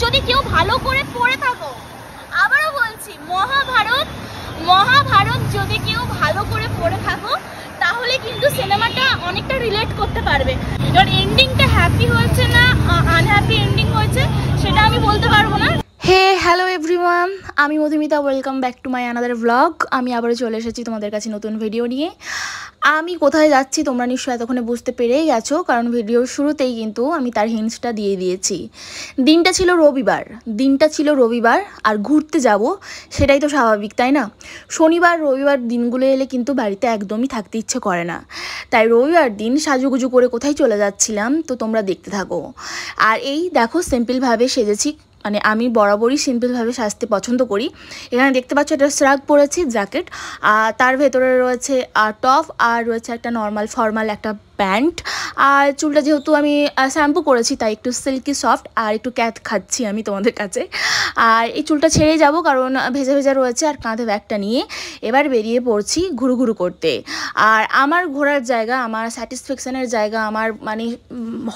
যদি কেউ ভালো করে পড়ে থাকো, আবারও বলছি মহাভারত যদি কেউ ভালো করে পড়ে থাকো তাহলে কিন্তু সিনেমাটা অনেকটা রিলেট করতে পারবে। এবার এন্ডিংটা হ্যাপি হয়েছে না আনহ্যাপি এন্ডিং হয়েছে সেটা আমি বলতে পারবো না। হে হ্যালো এভরিওয়ান, আমি Madhumita, welcome back to my another blog. আমি আবারও চলে এসেছি তোমাদের কাছে নতুন ভিডিও নিয়ে। আমি কোথায় যাচ্ছি তোমরা নিশ্চয়ই এতক্ষণে বুঝতে পেরেই গেছো, কারণ ভিডিওর শুরুতেই কিন্তু আমি তার হিন্টসটা দিয়ে দিয়েছি। দিনটা ছিল রবিবার আর ঘুরতে যাব, সেটাই তো স্বাভাবিক, তাই না? শনিবার রবিবার দিনগুলো এলে কিন্তু বাড়িতে একদমই থাকতে ইচ্ছে করে না, তাই রবিবার দিন সাজুগুজু করে কোথায় চলে যাচ্ছিলাম তো তোমরা দেখতে থাকো। আর এই দেখো সিম্পলভাবে সেজেছি, মানে আমি বরাবরই সিম্পলভাবে সাজতে পছন্দ করি। এখানে দেখতে পাচ্ছ একটা শ্রাগ পরেছি, জ্যাকেট, আর তার ভেতরে রয়েছে টপ, আর রয়েছে একটা নর্মাল ফর্মাল একটা প্যান্ট। আর চুলটা যেহেতু আমি শ্যাম্পু করেছি তাই একটু সিল্কি সফট, আর একটু ক্যাথ খাচ্ছি আমি তোমাদের কাছে। আর এই চুলটা ছেড়েই যাব, কারণ ভেজা ভেজা রয়েছে, আর কাঁধে ব্যাগটা নিয়ে এবার বেরিয়ে পড়ছি ঘুরু করতে। আর আমার ঘোরার জায়গা, আমার স্যাটিসফ্যাকশানের জায়গা, আমার মানে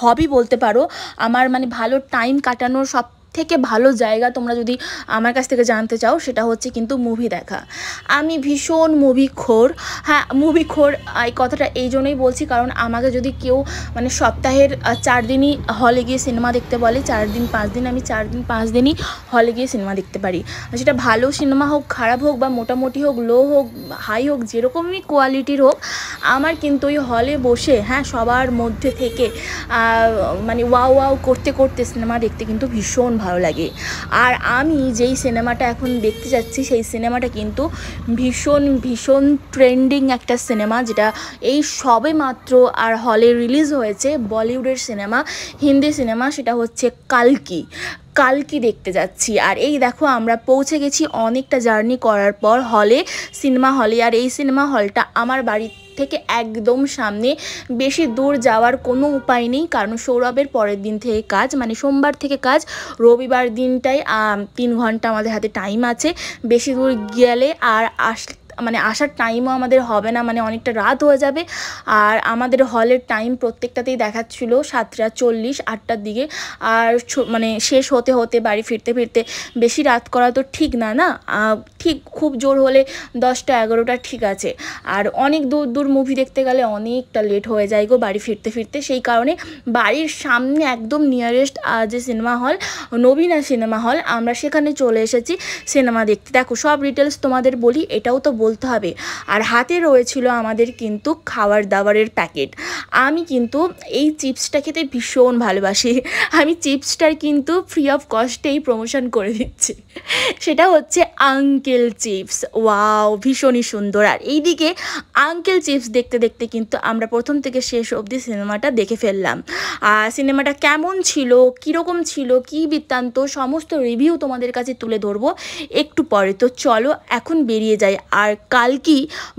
হবি বলতে পারো, আমার মানে ভালো টাইম কাটানোর সব থেকে ভালো জায়গা তোমরা যদি আমার কাছ থেকে জানতে চাও সেটা হচ্ছে কিন্তু মুভি দেখা। আমি ভীষণ মুভিখোর। হ্যাঁ, মুভিখোর এই কথাটা এই জন্যই বলছি, কারণ আমাকে যদি কেউ মানে সপ্তাহের 4 দিনই হলে গিয়ে সিনেমা দেখতে বলে, 4 দিন 5 দিন আমি 4 দিন 5 দিনই হলে গিয়ে সিনেমা দেখতে পারি। সেটা ভালো সিনেমা হোক, খারাপ হোক, বা মোটামুটি হোক, লো হোক, হাই হোক, যেরকমই কোয়ালিটির হোক, আমার কিন্তু ওই হলে বসে হ্যাঁ সবার মধ্যে থেকে মানে ওয়াও করতে করতে সিনেমা দেখতে কিন্তু ভীষণ ভালো লাগে। আর আমি যেই সিনেমাটা এখন দেখতে যাচ্ছি সেই সিনেমাটা কিন্তু ভীষণ ট্রেন্ডিং একটা সিনেমা, যেটা এই সবে মাত্র আর হলে রিলিজ হয়েছে, বলিউডের সিনেমা, হিন্দি সিনেমা, সেটা হচ্ছে কালকি দেখতে যাচ্ছি। আর এই দেখো আমরা পৌঁছে গেছি অনেকটা জার্নি করার পর সিনেমা হলে। আর এই সিনেমা হলটা আমার বাড়ি থেকে একদম সামনে, বেশি দূর যাওয়ার কোনো উপায় নেই, কারণ সৌরভের পরের দিন থেকে কাজ, মানে সোমবার থেকে কাজ, রবিবার দিনটাই 3 ঘন্টা আমাদের হাতে টাইম আছে। বেশি দূর গেলে আর আসার টাইমও আমাদের হবে না, মানে অনেকটা রাত হয়ে যাবে। আর আমাদের হলের টাইম প্রত্যেকটাতেই দেখাচ্ছিল 7:40, 8টার দিকে। আর মানে শেষ হতে বাড়ি ফিরতে বেশি রাত করা তো ঠিক না, ঠিক খুব জোর হলে 10টা 11টা ঠিক আছে। আর অনেক দূর মুভি দেখতে গেলে অনেকটা লেট হয়ে যায় গো বাড়ি ফিরতে। সেই কারণে বাড়ির সামনে একদম নিয়ারেস্ট যে সিনেমা হল, নবীনা সিনেমা হল, আমরা সেখানে চলে এসেছি সিনেমা দেখতে। দেখো সব ডিটেলস তোমাদের বলি, এটাও তো বলতে হবে। আর হাতে রয়েছিল আমাদের কিন্তু খাবার দাবারের প্যাকেট। আমি কিন্তু এই চিপসটা খেতে ভীষণ ভালোবাসি, আমি চিপসটার কিন্তু ফ্রি অফ কস্টেই প্রমোশন করে দিচ্ছি। সেটা হচ্ছে আঙ্কেল চিপস। ওয়াও, ভীষণই সুন্দর। আর এইদিকে আঙ্কেল চিপস দেখতে কিন্তু আমরা প্রথম থেকে শেষ অবধি সিনেমাটা দেখে ফেললাম। আর সিনেমাটা কেমন ছিল, কীরকম ছিল, কী বৃত্তান্ত, সমস্ত রিভিউ তোমাদের কাছে তুলে ধরবো একটু পরে। তো চলো এখন বেরিয়ে যাই। আর কালকি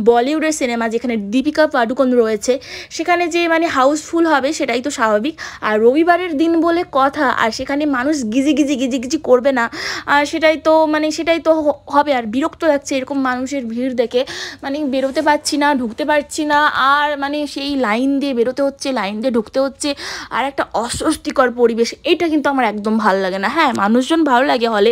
বলিউডের সিনেমা, যেখানে দীপিকা পাডুকোন রয়েছে, সেখানে যে মানে হাউসফুল হবে সেটাই তো স্বাভাবিক। আর রবিবারের দিন বলে কথা, আর সেখানে মানুষ গিজি করবে না, আর সেটাই তো হবে। আর বিরক্ত লাগছে এরকম মানুষের ভিড় দেখে, মানে বেরোতে পারছি না, ঢুকতে পারছি না, আর মানে সেই লাইন দিয়ে বেরোতে হচ্ছে, লাইন দিয়ে ঢুকতে হচ্ছে, আর একটা অস্বস্তিকর পরিবেশ। এটা কিন্তু আমার একদম ভালো লাগে না। হ্যাঁ, মানুষজন ভালো লাগে হলে,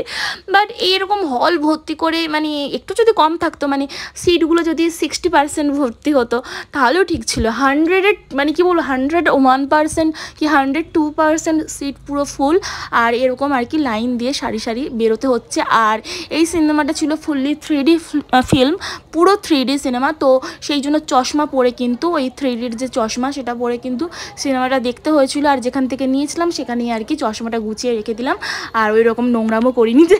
বাট এইরকম হল ভর্তি করে মানে একটু যদি কম থাকতো, মানে সিটগুলো যদি 60% ভর্তি হতো তাহলেও ঠিক ছিল। 100 মানে কি বলবো, 101% কি 102% সিট পুরো ফুল, আর এরকম আর কি লাইন দিয়ে সারি বেরোতে হচ্ছে। আর এই সিনেমাটা ছিল ফুললি 3D ফিল্ম, পুরো 3D সিনেমা, তো সেই জন্য চশমা পরে কিন্তু, ওই 3Dর যে চশমা সেটা পরে কিন্তু সিনেমাটা দেখতে হয়েছিল। আর যেখান থেকে নিয়েছিলাম সেখানেই আর কি চশমাটা গুছিয়ে রেখে দিলাম। আর ওই রকম নোংরামও করিনি যে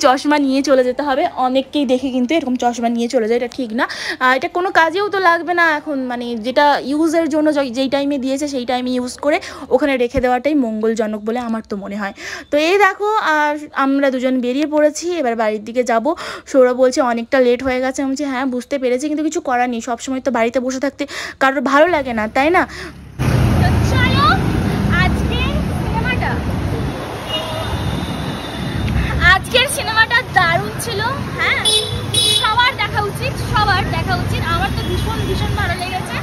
চশমা নিয়ে চলে যেতে হবে। অনেককেই দেখে কিন্তু এরকম চশমা নিয়ে চলে যায়, এটা ঠিক না। এটা কোনো কাজেও তো লাগবে না এখন, মানে যেটা ইউজের জন্য যেই টাইমে দিয়েছে সেই টাইমে ইউজ করে ওখানে রেখে দেওয়াটাই মঙ্গলজনক বলে আমার তো মনে হয়। তো এই দেখো, আর আমরা দুজন বেরিয়ে পড়েছি, এবার বাড়ির দিকে যাব। সৌরভ বলছে অনেকটা লেট হয়ে গেছে। আমি বলছি হ্যাঁ বুঝতে পেরেছি, কিন্তু কিছু করার নেই, সবসময় তো বাড়িতে বসে থাকতে কারোর ভালো লাগে না, তাই না? আজকের সিনেমাটা দারুণ ছিল। হ্যাঁ, সবার দেখা উচিত। আমার তো ভীষণ ভালো লেগেছে।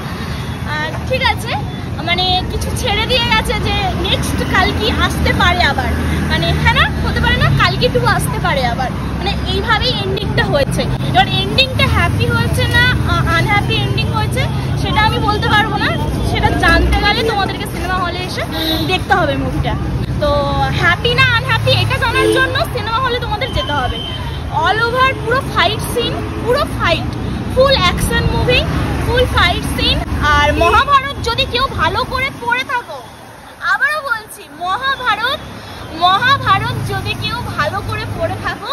ঠিক আছে, মানে কিছু ছেড়ে দিয়ে গেছে যে নেক্সট কালকে আসতে পারে আবার, মানে হ্যাঁ না, এইটুকু আসতে পারে আবার, মানে এইভাবেই এন্ডিংটা হয়েছে। এবার এন্ডিংটা হ্যাপি হয়েছে না আনহ্যাপি এন্ডিং হয়েছে সেটা আমি বলতে পারবো না, সেটা জানতে গেলে তোমাদেরকে সিনেমা হলে এসে দেখতে হবে মুভিটা। তো হ্যাপি না আনহ্যাপি এটা জানার জন্য সিনেমা হলে তোমাদের যেতে হবে। অল ওভার পুরো ফাইট সিন, পুরো ফাইট, ফুল অ্যাকশন মুভি, ফুল ফাইট সিন। আর মহাভারত যদি কেউ ভালো করে পড়ে থাকো, আবারও বলছি মহাভারত যদি কেউ ভালো করে পড়ে থাকো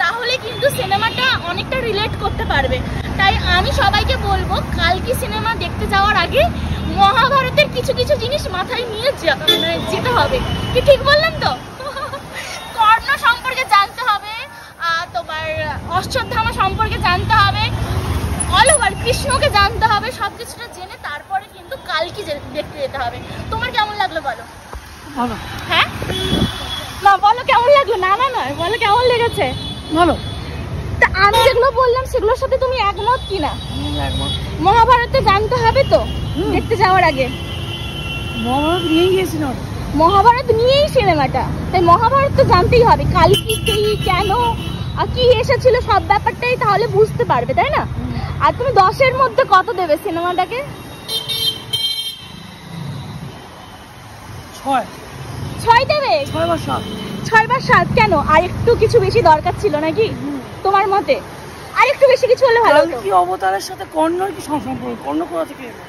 তাহলে কিন্তু সিনেমাটা অনেকটা রিলেট করতে পারবে। তাই আমি সবাইকে বলবো কালকি সিনেমা দেখতে যাওয়ার আগে মহাভারতের কিছু কিছু জিনিস মাথায় নিয়ে যেতে হবে। কি ঠিক বললাম তো? কর্ণ সম্পর্কে জানতে হবে, তোমার অশ্বত্থামা সম্পর্কে জানতে হবে, অল ওভার কৃষ্ণকে জানতে হবে। সবকিছুটা জেনে তারপরে কিন্তু কালকি দেখতে যেতে হবে। তোমার কেমন লাগলো বলো? ভালো। হ্যাঁ না বলো কেমন লাগলো? না না নয়, বলো কেমন লেগেছে? ভালো। তা আমি যেগুলো বললাম সেগুলোর সাথে তুমি একমত কি না? একমত। মহাভারতে জানতে হবে তো দেখতে যাওয়ার আগে। মহাভারত নিয়ে গিয়েছিলাম, মহাভারত নিয়েই সিনেমাটা, তাই মহাভারত তো জানতেই হবে কালকি কে, কেন আর কি এসেছিল, সব ব্যাপারটাই তাহলে বুঝতে পারবে, তাই না? আর তুমি 10-এর মধ্যে কত দেবে সিনেমাটাকে? 6 দেবে? 6 বা 7। 6 বা 7 কেন? আর একটু কিছু বেশি দরকার ছিল নাকি তোমার মতে? আর একটু বেশি কিছু হলে ভালো হতো। কি অবতারের সাথে কর্ণর কি সম্পর্ক? কর্ণ কোথা থেকে এলো?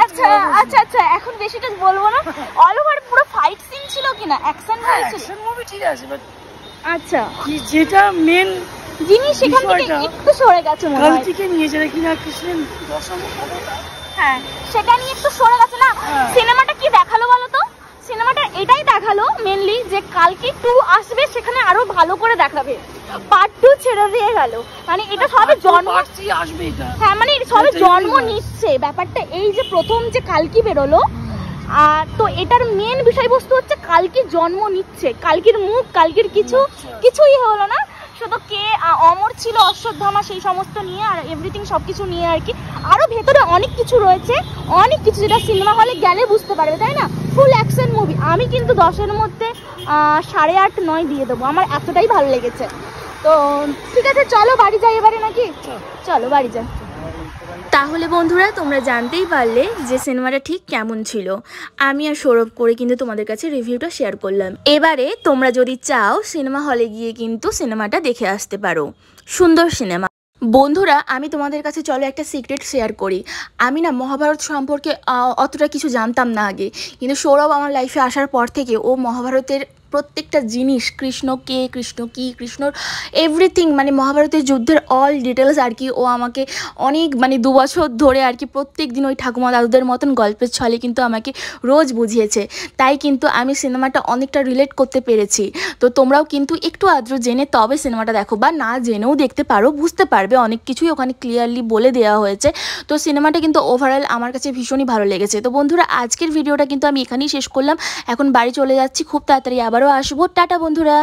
আচ্ছা আচ্ছা আচ্ছা, এখন বেশিটা বলবো না। অল ওভার পুরো ফাইট সিন ছিল কিনা, অ্যাকশন হয়েছিল? অ্যাকশন মুভি ঠিক আছে, বাট আচ্ছা কি যেটা মেন জিনিস সেখান থেকে একটু সরে গেছে মনে হয়। কালকিকে নিয়ে যারা কিনা কৃষ্ণের দশম অবতার, হ্যাঁ সেটা নিয়ে একটু সরে গেছে না। সিনেমাটা কি দেখালো বলো তো? সিনেমাটা এটাই দেখালো মেনলি যে কালকি 2 আসবে, সেখানে আরো ভালো করে দেখাবে। পার্ট 2 ছেড়ে দিয়ে গেল, মানে এটা সবে জন্ম আসবে এটা। হ্যাঁ মানে সবে জন্ম নিচ্ছে ব্যাপারটা। এই যে প্রথম যে কালকি বেরোলো, আর তো এটার মেন বিষয়বস্তু হচ্ছে কালকি জন্ম নিচ্ছে, কালকির মুখ, কালকির কিছুই হলো না, শুধু কে অমর ছিল, অশ্বত্থামা, সেই সমস্ত নিয়ে আর এভরিথিং সবকিছু নিয়ে আর কি। আরো ভেতরে অনেক কিছু রয়েছে, অনেক কিছু যেটা সিনেমা হলে গেলে বুঝতে পারবে, তাই না? ফুল অ্যাকশন মুভি। আমি কিন্তু 10-এর মধ্যে 8.5-9 দিয়ে দেবো, আমার এতটাই ভালো লেগেছে। তো ঠিক আছে চলো বাড়ি যাই এবারে নাকি? চলো বাড়ি যাই। তাহলে বন্ধুরা তোমরা জানতেই পারলে যে সিনেমাটা ঠিক কেমন ছিল। আমি আর সৌরভ করে কিন্তু তোমাদের কাছে রিভিউটা শেয়ার করলাম। এবারে তোমরা যদি চাও সিনেমা হলে গিয়ে কিন্তু সিনেমাটা দেখে আসতে পারো, সুন্দর সিনেমা। বন্ধুরা আমি তোমাদের কাছে চলো একটা সিক্রেট শেয়ার করি। আমি না মহাভারত সম্পর্কে অতটা কিছু জানতাম না আগে, কিন্তু সৌরভ আমার লাইফে আসার পর থেকে ও মহাভারতের প্রত্যেকটা জিনিস, কৃষ্ণ কে, কৃষ্ণ কি, কৃষ্ণর এভরিথিং, মানে মহাভারতের যুদ্ধের অল ডিটেলস আর কি ও আমাকে অনেক মানে 2 বছর ধরে আর কি প্রত্যেক দিন ওই ঠাকুমা দাদুদের মতন গল্পের ছলে কিন্তু আমাকে রোজ বুঝিয়েছে। তাই কিন্তু আমি সিনেমাটা অনেকটা রিলেট করতে পেরেছি। তো তোমরাও কিন্তু একটু আদ্র জেনে তবে সিনেমাটা দেখো, বা না জেনেও দেখতে পারো, বুঝতে পারবে অনেক কিছুই ওখানে ক্লিয়ারলি বলে দেওয়া হয়েছে। তো সিনেমাটা কিন্তু ওভারঅল আমার কাছে ভীষণই ভালো লেগেছে। তো বন্ধুরা আজকের ভিডিওটা কিন্তু আমি এখানেই শেষ করলাম, এখন বাড়ি চলে যাচ্ছি, খুব তাড়াতাড়ি আবারও আসবো। টাটা বন্ধুরা।